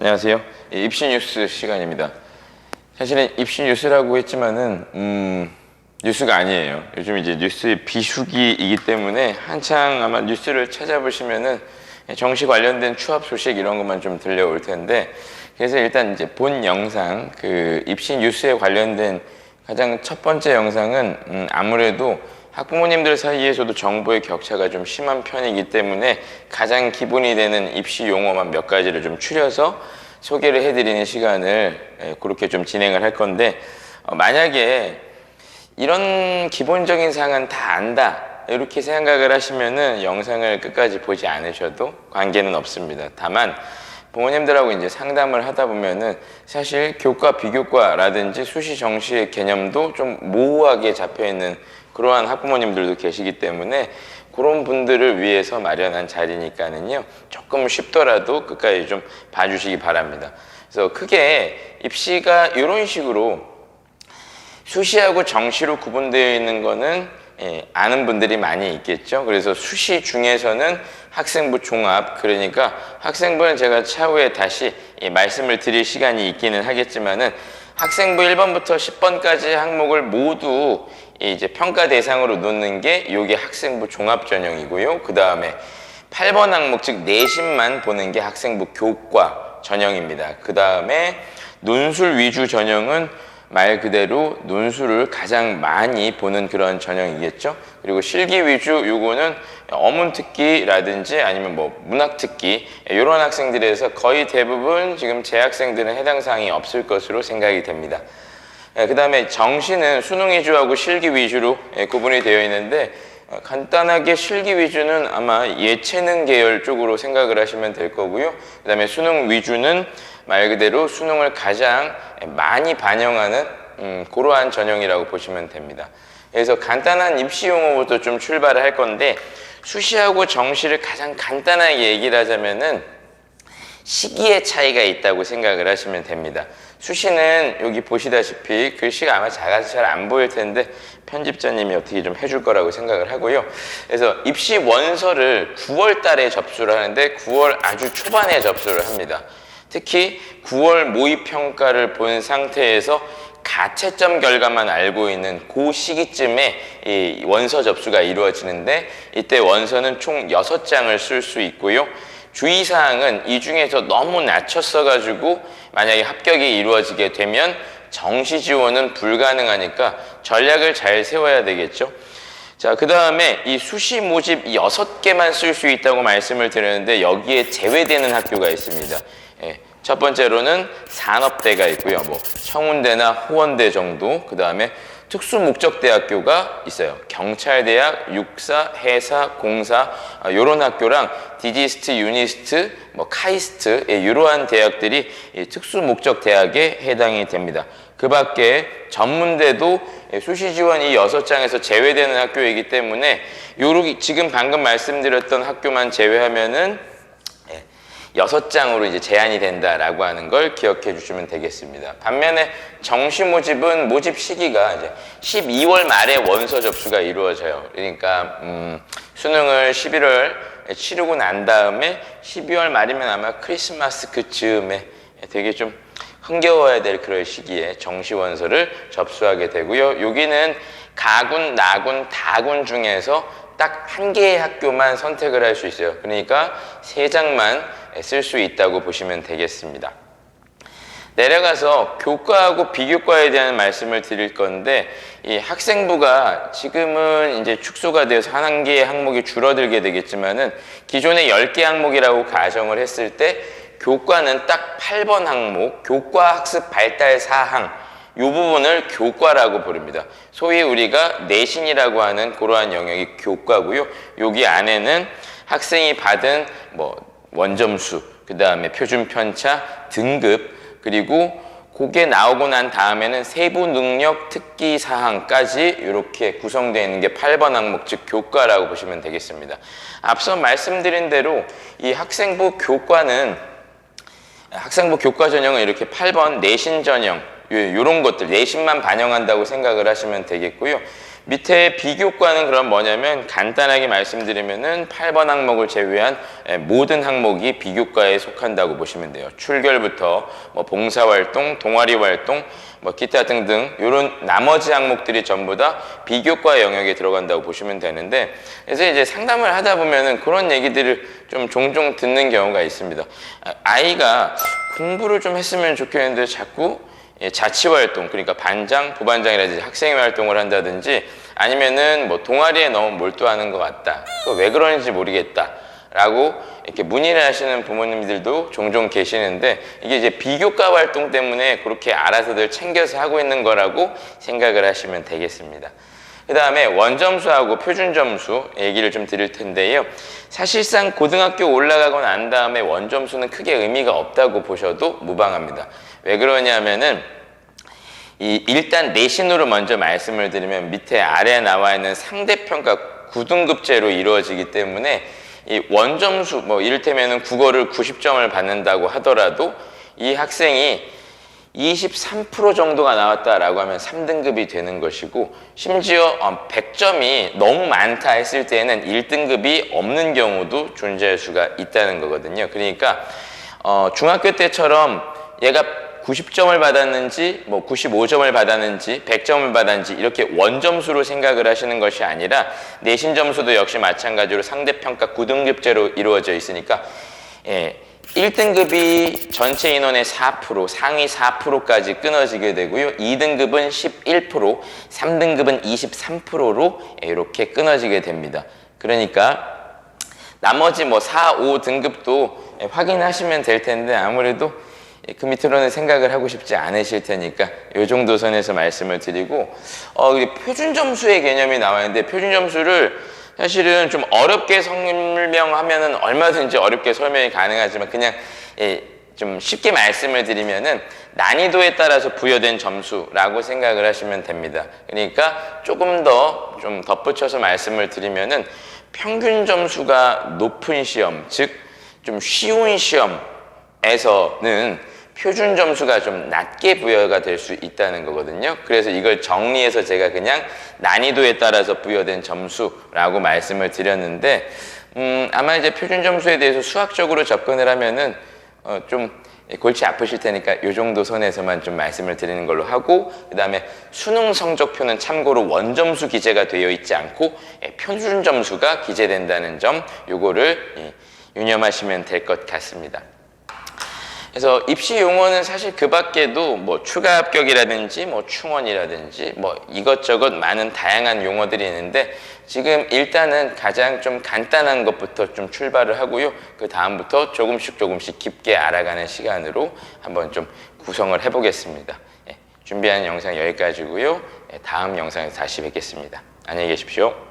안녕하세요. 입시 뉴스 시간입니다. 사실은 입시 뉴스라고 했지만은 뉴스가 아니에요. 요즘 이제 뉴스의 비수기이기 때문에 한창 아마 뉴스를 찾아보시면은 정시 관련된 추합 소식 이런 것만 좀 들려올 텐데, 그래서 일단 이제 본 영상 그 입시 뉴스에 관련된 가장 첫 번째 영상은 아무래도 학부모님들 사이에서도 정보의 격차가 좀 심한 편이기 때문에 가장 기본이 되는 입시 용어만 몇 가지를 좀 추려서 소개를 해드리는 시간을 그렇게 좀 진행을 할 건데, 만약에 이런 기본적인 사항은 다 안다 이렇게 생각을 하시면은 영상을 끝까지 보지 않으셔도 관계는 없습니다. 다만 부모님들하고 이제 상담을 하다 보면은 사실 교과, 비교과라든지 수시, 정시의 개념도 좀 모호하게 잡혀 있는 그러한 학부모님들도 계시기 때문에 그런 분들을 위해서 마련한 자리니까는요, 조금 쉽더라도 끝까지 좀 봐주시기 바랍니다. 그래서 크게 입시가 이런 식으로 수시하고 정시로 구분되어 있는 거는 아는 분들이 많이 있겠죠. 그래서 수시 중에서는 학생부 종합, 그러니까 학생부는 제가 차후에 다시 말씀을 드릴 시간이 있기는 하겠지만은 학생부 1번부터 10번까지 항목을 모두 이제 평가 대상으로 놓는 게 요게 학생부 종합 전형이고요. 그 다음에 8번 항목, 즉 내신만 보는 게 학생부 교과 전형입니다. 그 다음에 논술 위주 전형은 말 그대로 논술을 가장 많이 보는 그런 전형이겠죠. 그리고 실기 위주 요거는 어문특기라든지 아니면 뭐 문학특기 이런 학생들에서 거의 대부분 지금 재학생들은 해당 사항이 없을 것으로 생각이 됩니다. 그 다음에 정시는 수능 위주하고 실기 위주로 구분이 되어 있는데, 간단하게 실기 위주는 아마 예체능 계열 쪽으로 생각을 하시면 될 거고요. 그 다음에 수능 위주는 말 그대로 수능을 가장 많이 반영하는 그러한 전형이라고 보시면 됩니다. 그래서 간단한 입시 용어부터 좀 출발을 할 건데, 수시하고 정시를 가장 간단하게 얘기를 하자면은 시기의 차이가 있다고 생각을 하시면 됩니다. 수시는 여기 보시다시피 글씨가 아마 작아서 잘 안 보일 텐데 편집자님이 어떻게 좀 해줄 거라고 생각을 하고요. 그래서 입시 원서를 9월 달에 접수를 하는데 9월 아주 초반에 접수를 합니다. 특히 9월 모의평가를 본 상태에서 가채점 결과만 알고 있는 그 시기쯤에 이 원서 접수가 이루어지는데, 이때 원서는 총 6장을 쓸 수 있고요. 주의사항은 이 중에서 너무 낮췄어가지고 만약에 합격이 이루어지게 되면 정시 지원은 불가능하니까 전략을 잘 세워야 되겠죠. 자, 그 다음에 이 수시 모집 6개만 쓸 수 있다고 말씀을 드렸는데 여기에 제외되는 학교가 있습니다. 첫 번째로는 산업대가 있고요. 뭐 청운대나 호원대 정도. 그 다음에 특수목적대학교가 있어요. 경찰대학, 육사, 해사, 공사 이런 학교랑 디지스트, 유니스트, 뭐 카이스트 이러한 대학들이 특수목적대학에 해당이 됩니다. 그 밖에 전문대도 수시 지원 이 6장에서 제외되는 학교이기 때문에 요렇게 지금 방금 말씀드렸던 학교만 제외하면은 6장으로 이제 제한이 된다라고 하는 걸 기억해 주시면 되겠습니다. 반면에 정시 모집은 모집 시기가 이제 12월 말에 원서 접수가 이루어져요. 그러니까 수능을 11월 치르고 난 다음에 12월 말이면 아마 크리스마스 그쯤에 되게 좀 흥겨워야 될 그런 시기에 정시 원서를 접수하게 되고요. 여기는 가군, 나군, 다군 중에서 딱 한 개의 학교만 선택을 할 수 있어요. 그러니까 3장만 쓸 수 있다고 보시면 되겠습니다. 내려가서 교과하고 비교과에 대한 말씀을 드릴 건데, 이 학생부가 지금은 이제 축소가 되어서 한 개의 항목이 줄어들게 되겠지만은 기존에 10개 항목이라고 가정을 했을 때 교과는 딱 8번 항목, 교과 학습 발달 사항 이 부분을 교과라고 부릅니다. 소위 우리가 내신이라고 하는 그러한 영역이 교과고요. 여기 안에는 학생이 받은 뭐 원점수, 그 다음에 표준 편차, 등급, 그리고 그게 나오고 난 다음에는 세부 능력 특기 사항까지 이렇게 구성되어 있는 게 8번 항목, 즉 교과라고 보시면 되겠습니다. 앞서 말씀드린 대로 이 학생부 교과는 학생부 교과 전형은 이렇게 8번 내신 전형 이런 것들 내신만 반영한다고 생각을 하시면 되겠고요. 밑에 비교과는 그럼 뭐냐면 간단하게 말씀드리면은 8번 항목을 제외한 모든 항목이 비교과에 속한다고 보시면 돼요. 출결부터 뭐 봉사활동, 동아리활동, 뭐 기타 등등 이런 나머지 항목들이 전부 다 비교과 영역에 들어간다고 보시면 되는데, 그래서 이제 상담을 하다 보면은 그런 얘기들을 좀 종종 듣는 경우가 있습니다. 아이가 공부를 좀 했으면 좋겠는데 자꾸 자치활동, 그러니까 반장, 부반장이라든지 학생회 활동을 한다든지 아니면은 뭐 동아리에 너무 몰두하는 것 같다. 왜 그런지 모르겠다. 라고 이렇게 문의를 하시는 부모님들도 종종 계시는데, 이게 이제 비교과 활동 때문에 그렇게 알아서들 챙겨서 하고 있는 거라고 생각을 하시면 되겠습니다. 그 다음에 원점수하고 표준점수 얘기를 좀 드릴 텐데요. 사실상 고등학교 올라가고 난 다음에 원점수는 크게 의미가 없다고 보셔도 무방합니다. 왜 그러냐면은 일단 내신으로 먼저 말씀을 드리면 밑에 아래에 나와 있는 상대평가 9등급제로 이루어지기 때문에 이 원점수, 뭐 이를테면은 국어를 90점을 받는다고 하더라도 이 학생이 23% 정도가 나왔다라고 하면 3등급이 되는 것이고, 심지어 100점이 너무 많다 했을 때는 1등급이 없는 경우도 존재할 수가 있다는 거거든요. 그러니까 중학교 때처럼 얘가 90점을 받았는지 뭐 95점을 받았는지 100점을 받았는지 이렇게 원점수로 생각을 하시는 것이 아니라, 내신 점수도 역시 마찬가지로 상대평가 9등급제로 이루어져 있으니까 1등급이 전체 인원의 4%, 상위 4%까지 끊어지게 되고요. 2등급은 11%, 3등급은 23%로 이렇게 끊어지게 됩니다. 그러니까 나머지 뭐 4, 5등급도 확인하시면 될 텐데, 아무래도 그 밑으로는 생각을 하고 싶지 않으실 테니까 이 정도 선에서 말씀을 드리고, 표준 점수의 개념이 나와 있는데, 표준 점수를 사실은 좀 어렵게 설명하면은 얼마든지 어렵게 설명이 가능하지만, 그냥 좀 쉽게 말씀을 드리면은 난이도에 따라서 부여된 점수라고 생각을 하시면 됩니다. 그러니까 조금 더 좀 덧붙여서 말씀을 드리면은, 평균 점수가 높은 시험, 즉 좀 쉬운 시험에서는 표준 점수가 좀 낮게 부여가 될 수 있다는 거거든요. 그래서 이걸 정리해서 제가 그냥 난이도에 따라서 부여된 점수라고 말씀을 드렸는데, 아마 이제 표준 점수에 대해서 수학적으로 접근을 하면은 좀 골치 아프실 테니까 이 정도 선에서만 좀 말씀을 드리는 걸로 하고, 그 다음에 수능 성적표는 참고로 원점수 기재가 되어 있지 않고 표준 점수가 기재된다는 점, 요거를 유념하시면 될 것 같습니다. 그래서 입시 용어는 사실 그 밖에도 뭐 추가 합격이라든지 뭐 충원이라든지 뭐 이것저것 많은 다양한 용어들이 있는데, 지금 일단은 가장 좀 간단한 것부터 좀 출발을 하고요. 그 다음부터 조금씩 깊게 알아가는 시간으로 한번 좀 구성을 해보겠습니다. 준비한 영상 여기까지고요. 다음 영상에서 다시 뵙겠습니다. 안녕히 계십시오.